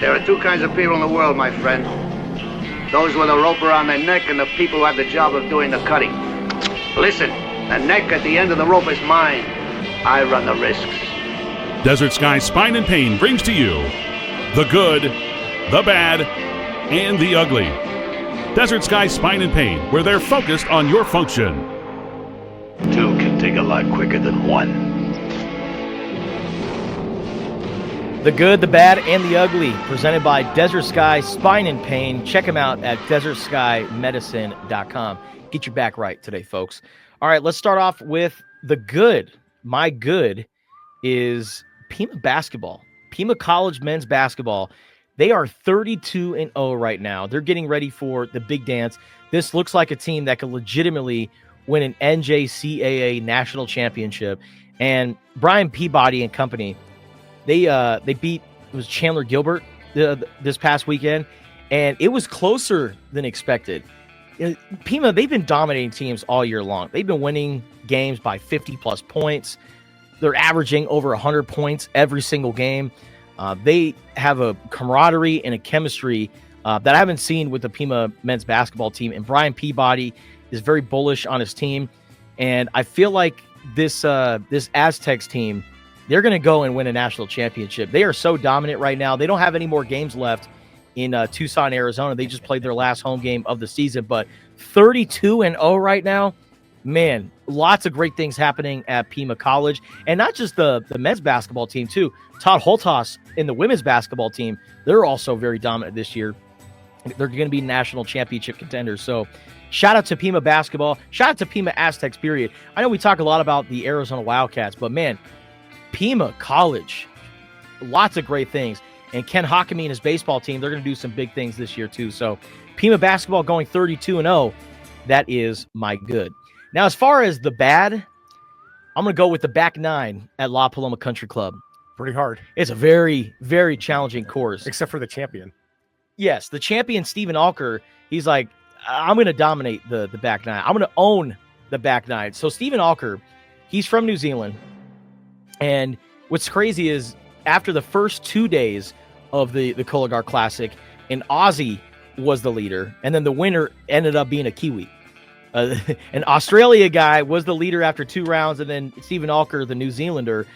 There are two kinds of people in the world, my friend. Those with a rope around their neck and the people who have the job of doing the cutting. Listen, the neck at the end of the rope is mine. I run the risks. Desert Sky Spine and Pain brings to you the good, the bad, and the ugly. Desert Sky Spine and Pain, where they're focused on your function. Two can dig a lot quicker than one. The good, the bad, and the ugly, presented by Desert Sky Spine and Pain. Check them out at desertskymedicine.com. Get your back right today, folks. All right, let's start off with the good. My good is Pima basketball. Pima College men's basketball. They are 32-0 right now. They're getting ready for the big dance. This looks like a team that could legitimately win an NJCAA national championship. And Brian Peabody and company, they beat, it was Chandler Gilbert this past weekend, and it was closer than expected. Pima, they've been dominating teams all year long. They've been winning games by 50-plus points. They're averaging over 100 points every single game. They have a camaraderie and a chemistry that I haven't seen with the Pima men's basketball team, and Brian Peabody is very bullish on his team, and I feel like this Aztecs team, they're going to go and win a national championship. They are so dominant right now. They don't have any more games left in Tucson, Arizona. They just played their last home game of the season, but 32-0 right now. Man, lots of great things happening at Pima College, and not just the men's basketball team too. Todd Holtas in the women's basketball team, they're also very dominant this year. They're going to be national championship contenders. So shout out to Pima basketball. Shout out to Pima Aztecs, period. I know we talk a lot about the Arizona Wildcats, but man, Pima College, lots of great things. And Ken Hockamy and his baseball team, they're going to do some big things this year too. So Pima basketball going 32-0. That is my good. Now, as far as the bad, I'm going to go with the back nine at La Paloma Country Club. Pretty hard. It's a very, very challenging course. Except for the champion. Yes, the champion, Stephen Alker, he's like, I'm going to dominate the back nine. I'm going to own the back nine. So Stephen Alker, he's from New Zealand. And what's crazy is after the first 2 days of the Cologar Classic, an Aussie was the leader, and then the winner ended up being a Kiwi. An Australia guy was the leader after 2 rounds, and then Stephen Alker, the New Zealander,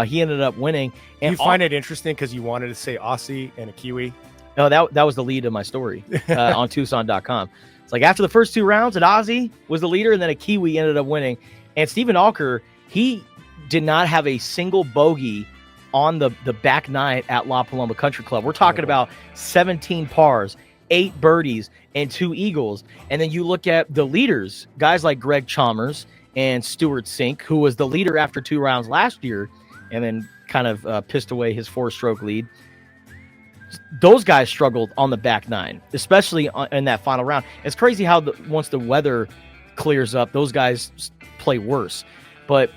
he ended up winning. And you find it interesting because you wanted to say Aussie and a Kiwi? No, that was the lead of my story on Tucson.com. It's like after the first 2 rounds, an Aussie was the leader, and then a Kiwi ended up winning. And Stephen Alker, he did not have a single bogey on the back nine at La Paloma Country Club. We're talking about 17 pars, 8 birdies, and 2 eagles. And then you look at the leaders, guys like Greg Chalmers and Stuart Sink, who was the leader after 2 rounds last year, and then kind of pissed away his 4-stroke lead. Those guys struggled on the back nine, especially in that final round. It's crazy how once the weather clears up, those guys play worse. But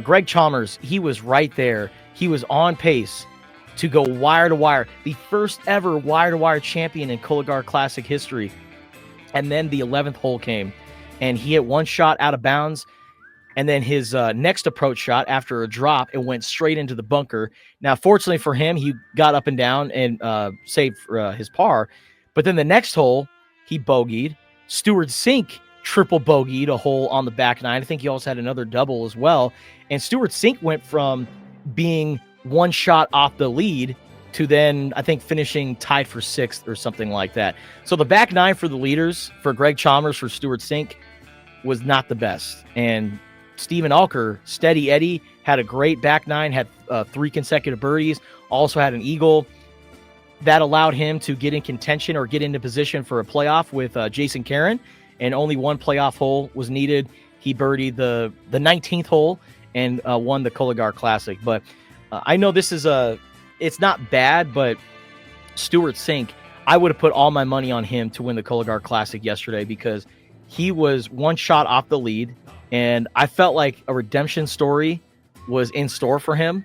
Greg Chalmers, he was right there. He was on pace to go wire to wire, the first ever wire to wire champion in Cologar Classic history. And then the 11th hole came, and he hit 1 shot out of bounds. And then his next approach shot after a drop, it went straight into the bunker. Now, fortunately for him, he got up and down and saved his par. But then the next hole, he bogeyed. Stuart Sink triple bogeyed a hole on the back nine. I think he also had another double as well. And Stuart Sink went from being 1 shot off the lead to then, I think, finishing tied for 6th or something like that. So the back nine for the leaders, for Greg Chalmers, for Stuart Sink, was not the best. And Stephen Alker, Steady Eddie, had a great back nine, had 3 consecutive birdies, also had an eagle. That allowed him to get in contention or get into position for a playoff with Jason Caron, and only 1 playoff hole was needed. He birdied the 19th hole and won the Cologar Classic. But I know this is it's not bad, but Stuart Sink, I would have put all my money on him to win the Cologar Classic yesterday because he was 1 shot off the lead, and I felt like a redemption story was in store for him.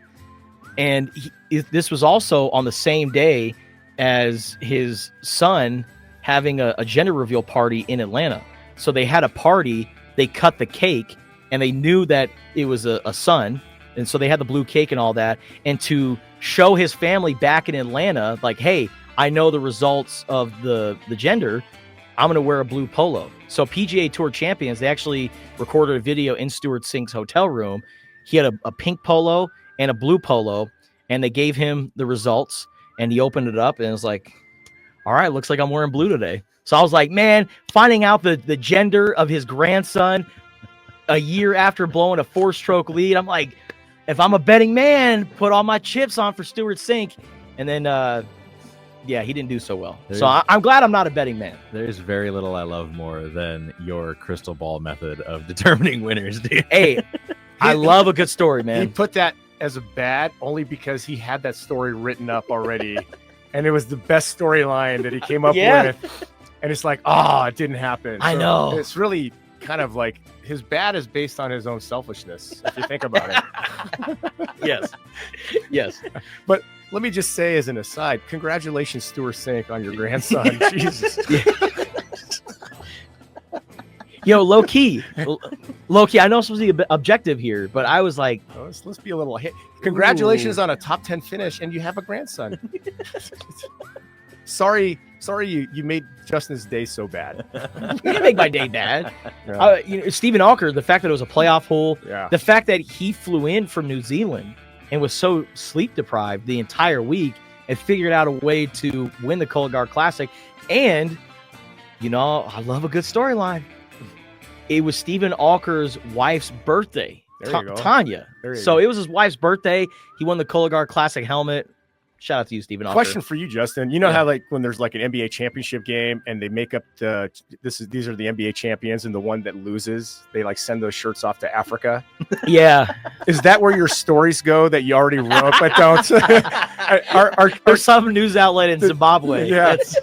And this was also on the same day as his son having a gender reveal party in Atlanta. So they had a party, they cut the cake, and they knew that it was a son. And so they had the blue cake and all that. And to show his family back in Atlanta, like, hey, I know the results of the gender, I'm going to wear a blue polo. So PGA Tour champions, they actually recorded a video in Stuart Sink's hotel room. He had a pink polo and a blue polo, and they gave him the results, and he opened it up, and it was like, all right, looks like I'm wearing blue today. So I was like, man, finding out the gender of his grandson a year after blowing a 4-stroke lead, I'm like, if I'm a betting man, put all my chips on for Stuart Sink. And then, yeah, he didn't do so well. So I'm glad I'm not a betting man. There's very little I love more than your crystal ball method of determining winners, dude. Hey, I love a good story, man. He put that as a bad only because he had that story written up already. And it was the best storyline that he came up with. And it's like, it didn't happen. I know. It's really kind of like his bad is based on his own selfishness, if you think about it. Yes. But let me just say as an aside, congratulations, Stuart Sink, on your grandson. Jesus. Yo, low key. I know I'm supposed to be objective here, but I was like, let's be a little hit. Congratulations on a top 10 finish, and you have a grandson. Sorry you made Justin's day so bad. You didn't make my day bad. Yeah. Stephen Alker, the fact that it was a playoff hole, Yeah. the fact that he flew in from New Zealand and was so sleep deprived the entire week and figured out a way to win the Cologar Classic. And, I love a good storyline. It was Stephen Alker's wife's birthday, There you go. Tanya. There you So go. it was his wife's birthday. He won the Cologar Classic helmet. Shout out to you, Stephen Alker. Question for you, Justin. You know how when there's like an NBA championship game and they make up these are the NBA champions, and the one that loses, they like send those shirts off to Africa. Yeah. Is that where your stories go that you already wrote but don't? There's some news outlet in Zimbabwe Yeah. that's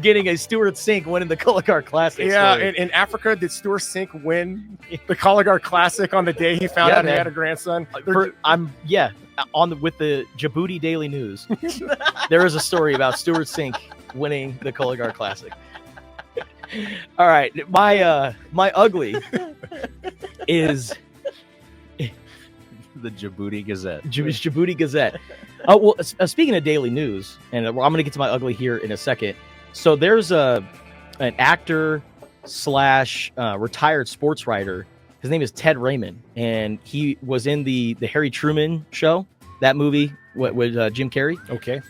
getting a Stuart Sink winning the Cologar Classic. Yeah, story. in Africa, did Stuart Sink win the Cologar Classic on the day he found out he man. had a grandson? With the Djibouti Daily News, there is a story about Stuart Sink winning the Cologar Classic. All right, my ugly is The Djibouti Gazette. Djibouti Gazette. Oh well, speaking of Daily News, and I'm going to get to my ugly here in a second. So there's an actor / retired sports writer. His name is Ted Raymond, and he was in the Harry Truman Show, that movie with Jim Carrey. Okay.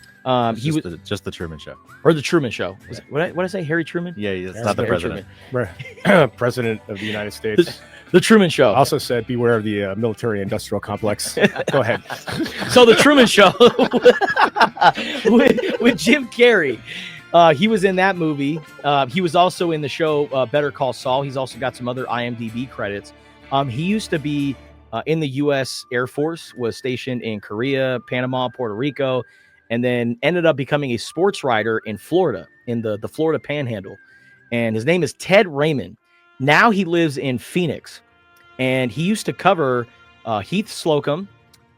He was Just the Truman Show. or the Truman Show. What did I say? Harry Truman? Yeah, it's not the Harry president. President of the United States. The Truman Show. Also said, beware of the military-industrial complex. Go ahead. So the Truman Show with Jim Carrey. He was in that movie. He was also in the show Better Call Saul. He's also got some other IMDb credits. He used to be in the U.S. Air Force, was stationed in Korea, Panama, Puerto Rico, and then ended up becoming a sports writer in Florida, in the Florida Panhandle. And his name is Ted Raymond. Now he lives in Phoenix, and he used to cover Heath Slocum,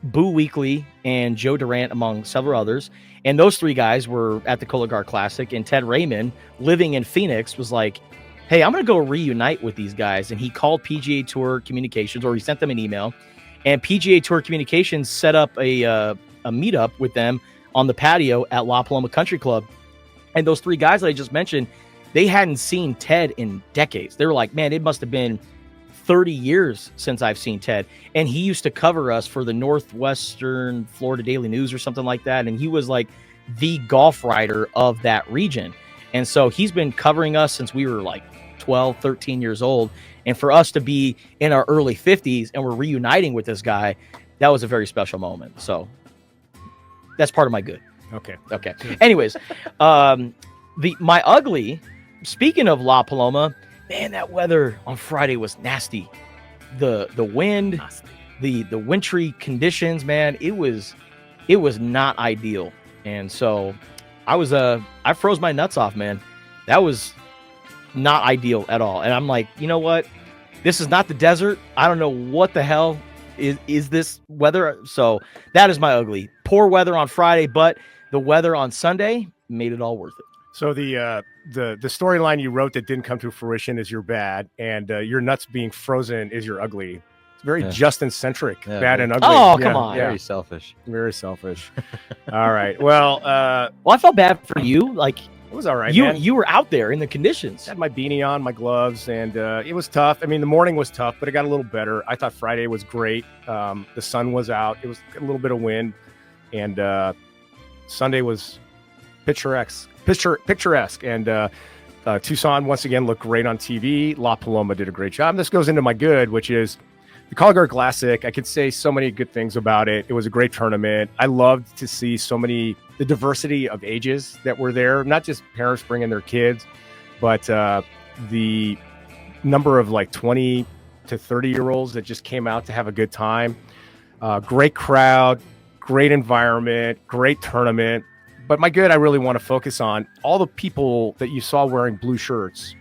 Boo Weekley, and Joe Durant, among several others. And those three guys were at the Cologar Classic, and Ted Raymond, living in Phoenix, was like, hey, I'm going to go reunite with these guys. And he called PGA Tour Communications, or he sent them an email, and PGA Tour Communications set up a meetup with them on the patio at La Paloma Country Club. And those three guys that I just mentioned, they hadn't seen Ted in decades. They were like, man, it must have been 30 years since I've seen Ted. And he used to cover us for the Northwestern Florida Daily News or something like that. And he was like the golf writer of that region. And so he's been covering us since we were like 12, 13 years old. And for us to be in our early 50s and we're reuniting with this guy, that was a very special moment. So that's part of my good. Okay. Anyways, my ugly, speaking of La Paloma, man, that weather on Friday was nasty. The wind, the wintry conditions, man, it was not ideal. And so I froze my nuts off, man. That was not ideal at all. And I'm like, you know what? This is not the desert. I don't know what the hell is this weather. So that is my ugly. Poor weather on Friday, but the weather on Sunday made it all worth it. So the storyline you wrote that didn't come to fruition is your bad, and your nuts being frozen is your ugly. It's very Justin-centric, Yeah, bad very- and ugly. Oh, come on. Yeah, Very selfish. very selfish. All right. Well, Well, I felt bad for you. Like it was all right, you man. you were out there in the conditions. Had my beanie on, my gloves, and it was tough. I mean, the morning was tough, but it got a little better. I thought Friday was great. The sun was out. It was a little bit of wind, and Sunday was picturesque. And Tucson once again looked great on TV. La Paloma did a great job. And this goes into my good, which is the Colorado Classic. I could say so many good things about it. It was a great tournament. I loved to see the diversity of ages that were there, not just parents bringing their kids, but the number of like 20 to 30-year-olds that just came out to have a good time. Great crowd, great environment, great tournament. But my good, I really want to focus on all the people that you saw wearing blue shirts.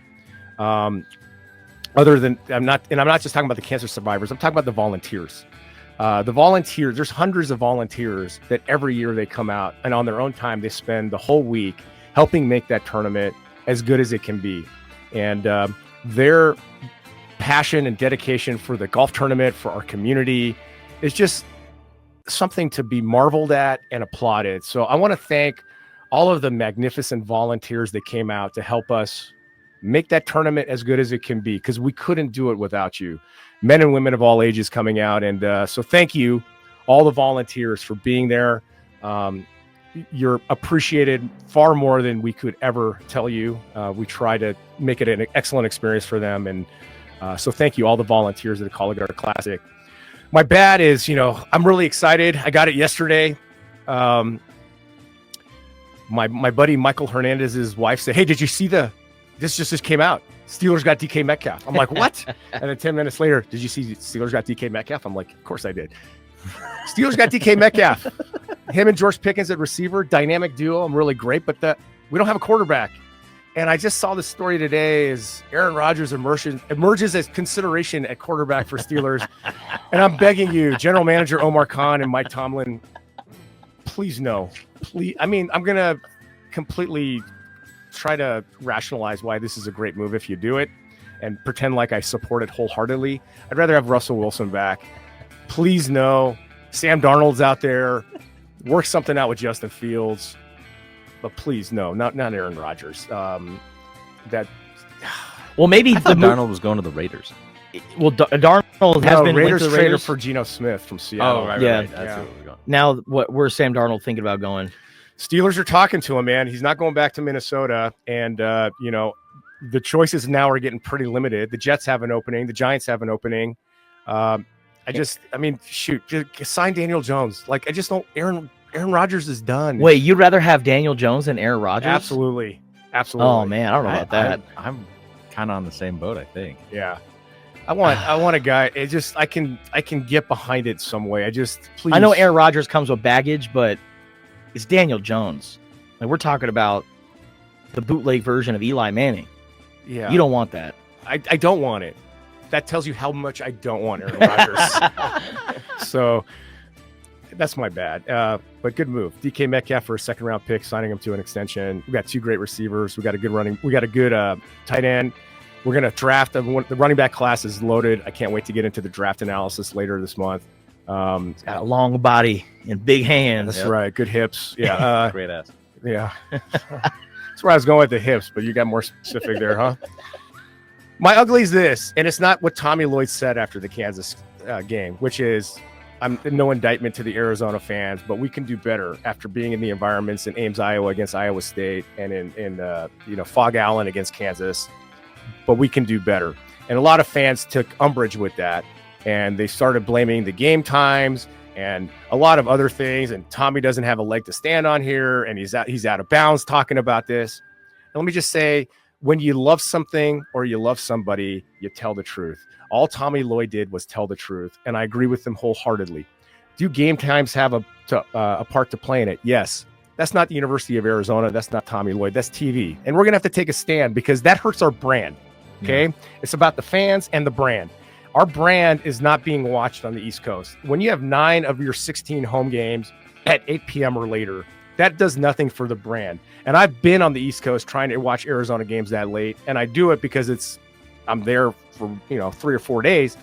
Other than I'm not just talking about the cancer survivors. I'm talking about the volunteers. The volunteers, there's hundreds of volunteers that every year they come out and on their own time, they spend the whole week helping make that tournament as good as it can be. And their passion and dedication for the golf tournament, for our community, is just something to be marveled at and applauded. So I want to thank all of the magnificent volunteers that came out to help us make that tournament as good as it can be, because we couldn't do it without you. Men and women of all ages coming out. And so thank you, all the volunteers, for being there. You're appreciated far more than we could ever tell you. We try to make it an excellent experience for them. And so thank you, all the volunteers at the Colorado Classic. My bad is, I'm really excited. I got it yesterday. My buddy Michael Hernandez's wife said, "Hey, did you see this just came out? Steelers got DK Metcalf." I'm like, "What?" And then 10 minutes later, "Did you see Steelers got DK Metcalf?" I'm like, "Of course I did." Steelers got DK Metcalf. Him and George Pickens at receiver, dynamic duo. I'm really great, but we don't have a quarterback. And I just saw this story today as Aaron Rodgers emerges as consideration at quarterback for Steelers. And I'm begging you, General Manager Omar Khan and Mike Tomlin, please no. Please. I mean, I'm going to completely try to rationalize why this is a great move if you do it and pretend like I support it wholeheartedly. I'd rather have Russell Wilson back. Please no. Sam Darnold's out there. Work something out with Justin Fields. But please, no, not Aaron Rodgers. Well, maybe I thought Darnold was going to the Raiders. Well, Darnold has been Raiders with the trader Raiders for Geno Smith from Seattle. Yeah. That's where we're going. Now, where's Sam Darnold thinking about going? Steelers are talking to him, man. He's not going back to Minnesota, and the choices now are getting pretty limited. The Jets have an opening. The Giants have an opening. Just sign Daniel Jones. Like, I just don't. Aaron Rodgers is done. Wait, you'd rather have Daniel Jones than Aaron Rodgers? Absolutely. Oh man, I don't know about that. I'm kind of on the same boat, I think. Yeah. I want a guy. It just I can get behind it some way. Please. I know Aaron Rodgers comes with baggage, but it's Daniel Jones. Like, we're talking about the bootleg version of Eli Manning. Yeah. You don't want that. I don't want it. That tells you how much I don't want Aaron Rodgers. So that's my bad. But good move. DK Metcalf for a second round pick, signing him to an extension. We got two great receivers. We got a good tight end. We're going to draft. The running back class is loaded. I can't wait to get into the draft analysis later this month. He's got a long body and big hands. That's right. Good hips. Yeah. Great ass. Yeah. That's where I was going with the hips, but you got more specific there, huh? My ugly is this, and it's not what Tommy Lloyd said after the Kansas game, which is, I'm no indictment to the Arizona fans, but we can do better after being in the environments in Ames, Iowa against Iowa State, and in Fog Allen against Kansas. But we can do better. And a lot of fans took umbrage with that, and they started blaming the game times and a lot of other things. And Tommy doesn't have a leg to stand on here, and he's out of bounds talking about this. And let me just say, when you love something or you love somebody, you tell the truth. All Tommy Lloyd did was tell the truth, and I agree with him wholeheartedly. Do game times have a part to play in it? Yes. That's not the University of Arizona. That's not Tommy Lloyd. That's TV. And we're going to have to take a stand because that hurts our brand, okay? Yeah. It's about the fans and the brand. Our brand is not being watched on the East Coast. When you have 9 of your 16 home games at 8 p.m. or later, that does nothing for the brand. And I've been on the East Coast trying to watch Arizona games that late, and I do it because I'm there for 3 or 4 days.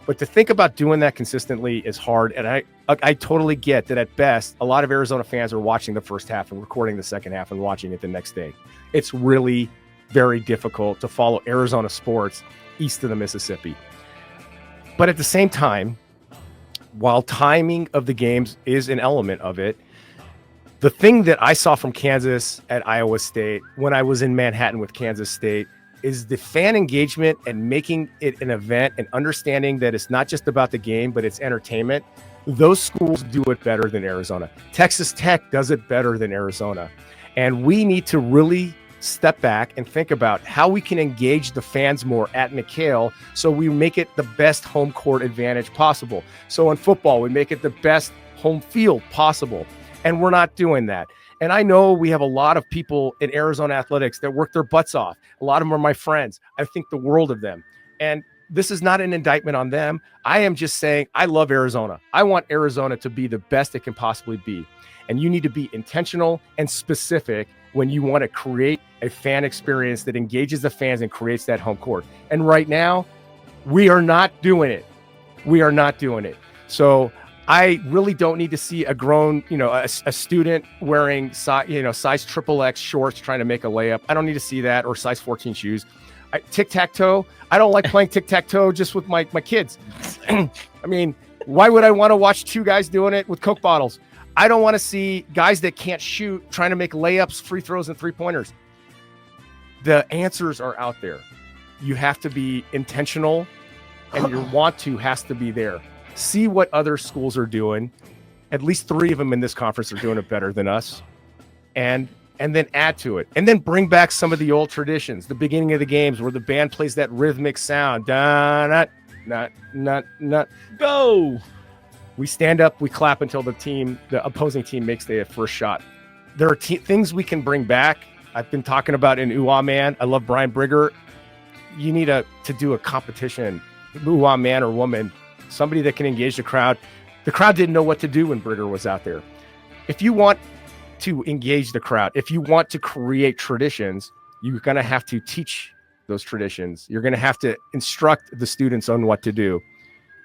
But to think about doing that consistently is hard. And I totally get that at best, a lot of Arizona fans are watching the first half and recording the second half and watching it the next day. It's really very difficult to follow Arizona sports east of the Mississippi. But at the same time, while timing of the games is an element of it, the thing that I saw from Kansas at Iowa State when I was in Manhattan with Kansas State is the fan engagement and making it an event and understanding that it's not just about the game, but it's entertainment. Those schools do it better than Arizona. Texas Tech does it better than Arizona. And we need to really step back and think about how we can engage the fans more at McHale so we make it the best home court advantage possible. So in football, we make it the best home field possible. And we're not doing that. And I know we have a lot of people in Arizona athletics that work their butts off. A lot of them are my friends. I think the world of them. And this is not an indictment on them. I am just saying I love Arizona. I want Arizona to be the best it can possibly be. And you need to be intentional and specific when you want to create a fan experience that engages the fans and creates that home court. And right now, we are not doing it. We are not doing it. So I really don't need to see a grown, a student wearing size XXX shorts trying to make a layup. I don't need to see that, or size 14 shoes. Tic-tac-toe. I don't like playing tic-tac-toe just with my kids. I mean, why would I want to watch two guys doing it with Coke bottles? I don't want to see guys that can't shoot trying to make layups, free throws, and three-pointers. The answers are out there. You have to be intentional, and your want to has to be there. See what other schools are doing. At least 3 of them in this conference are doing it better than us. And then add to it. And then bring back some of the old traditions. The beginning of the games where the band plays that rhythmic sound. Da, not, go. We stand up, we clap until the opposing team makes the first shot. There are things we can bring back. I've been talking about in Ooh Man. I love Brian Brigger. You need to do a competition, Ooh Man or woman, somebody that can engage the crowd. The crowd didn't know what to do when Brigger was out there. If you want to engage the crowd, if you want to create traditions, you're going to have to teach those traditions. You're going to have to instruct the students on what to do.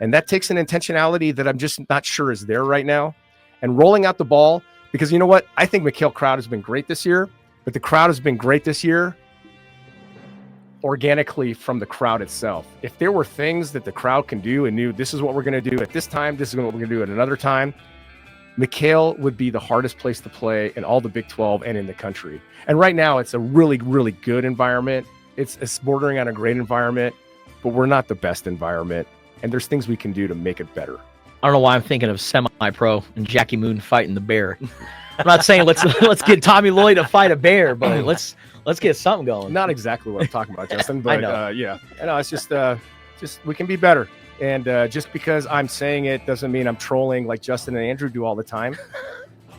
And that takes an intentionality that I'm just not sure is there right now. And rolling out the ball, because you know what? I think McHale crowd has been great this year, but the crowd has been great this year organically from the crowd itself. If there were things that the crowd can do and knew this is what we're going to do at this time, this is what we're going to do at another time, McHale would be the hardest place to play in all the Big 12 and in the country. And right now it's a really, really good environment. It's bordering on a great environment, but we're not the best environment. And there's things we can do to make it better. I don't know why I'm thinking of semi-pro and Jackie Moon fighting the bear. I'm not saying let's get Tommy Lloyd to fight a bear, but let's get something going. Not exactly what I'm talking about, Justin, but I know. Yeah. I know, it's just we can be better. And just because I'm saying it doesn't mean I'm trolling like Justin and Andrew do all the time.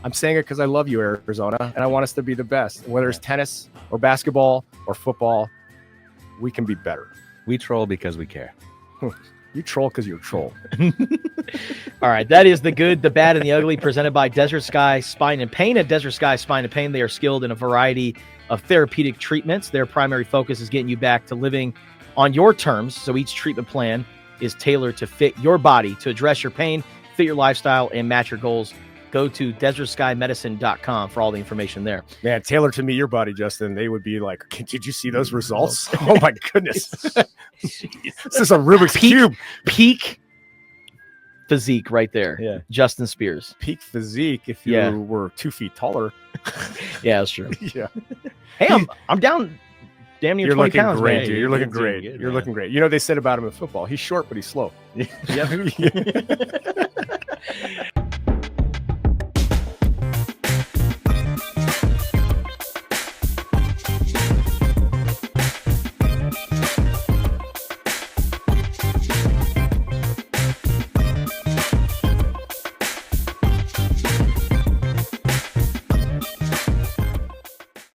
I'm saying it because I love you, Arizona, and I want us to be the best. Whether it's tennis or basketball or football, we can be better. We troll because we care. You troll because you're a troll. All right, that is the good, the bad, and the ugly presented by Desert Sky Spine and Pain. At Desert Sky Spine and Pain, they are skilled in a variety of therapeutic treatments. Their primary focus is getting you back to living on your terms, so each treatment plan is tailored to fit your body, to address your pain, fit your lifestyle, and match your goals. Go to desertskymedicine.com for all the information there. Man, tailored to meet your body, Justin, they would be like, did you see those results? Oh, my goodness. This is a Rubik's Cube. Peak physique right there. Yeah. Justin Spears. Peak physique if you were 2 feet taller. Yeah, that's true. Yeah. Hey, I'm down damn near 20 pounds, great, man. dude. You're looking great. Good, You're looking great. You know, they said about him in football, he's short, but he's slow. Yep.